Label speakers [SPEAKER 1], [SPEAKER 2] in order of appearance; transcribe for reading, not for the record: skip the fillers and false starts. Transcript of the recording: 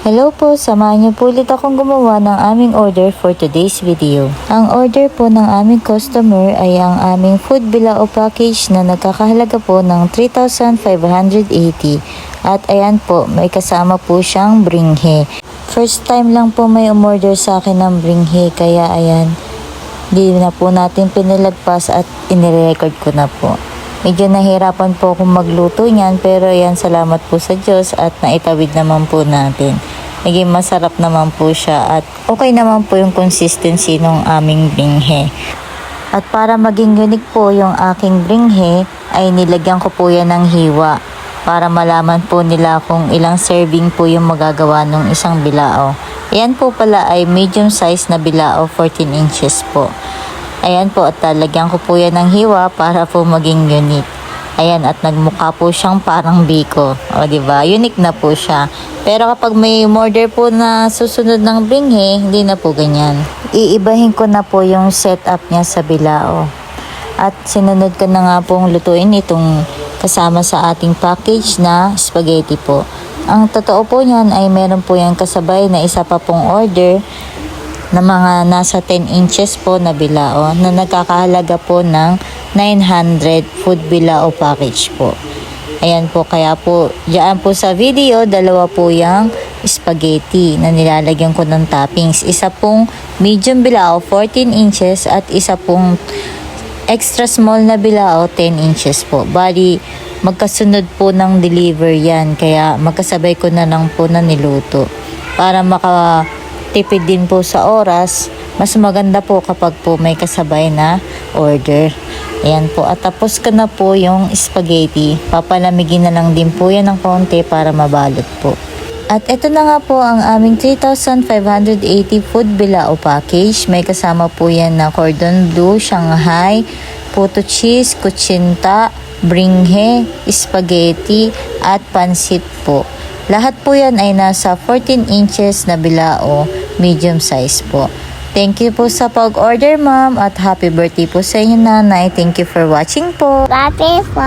[SPEAKER 1] Hello po, samahan niyo po ulit akong gumawa ng aming order for today's video. Ang order po ng aming customer ay ang aming food bilao package na nagkakahalaga po ng 3,580. At ayan po, may kasama po siyang bringhe. First time lang po may umorder sa akin ng bringhe, kaya ayan, di na po natin pinalagpas at inirecord ko na po. Medyo nahirapan po akong magluto niyan, pero ayan, salamat po sa Diyos at naitawid naman po natin. Naging masarap naman po siya at okay naman po yung consistency ng aming bringhe. At para maging unique po yung aking bringhe, ay nilagyan ko po yan ng hiwa para malaman po nila kung ilang serving po yung magagawa ng isang bilao. Ayan po pala ay medium size na bilao, 14 inches po. Ayan po, at talagyan ko po yan ng hiwa para po maging unique. Ayan, at nagmukha po siyang parang biko. O, diba? Unique na po siya. Pero kapag may order po na susunod ng bringhe, hindi na po ganyan. Iibahin ko na po yung setup niya sa bilao. At sinunod ko na nga pong lutuin itong kasama sa ating package na spaghetti po. Ang totoo po niyan ay meron po yan kasabay na isa pa pong order na mga nasa 10 inches po na bilao na nagkakahalaga po ng 900 food bilao package po. Ayan po, kaya po diyan po sa video, dalawa po yung spaghetti na nilalagyan ko ng toppings. Isa pong medium bilao 14 inches at isa pong extra small na bilao 10 inches po. Bali, magkasunod po ng deliver yan, kaya magkasabay ko na lang po na niluto para makatipid din po sa oras. Mas maganda po kapag po may kasabay na order. Ayan po, at tapos ko na po yung spaghetti. Papalamigin na lang din po yan ng konti para mabalot po. At ito na nga po ang aming 3,580 food bilao package. May kasama po yan na cordon bleu, Shanghai, puto cheese, kutsinta, bringhe, spaghetti, at pansit po. Lahat po yan ay nasa 14 inches na bilao, medium size po. Thank you po sa pag-order, ma'am, at happy birthday po sa inyo, nanay. Thank you for watching po.
[SPEAKER 2] Happy po.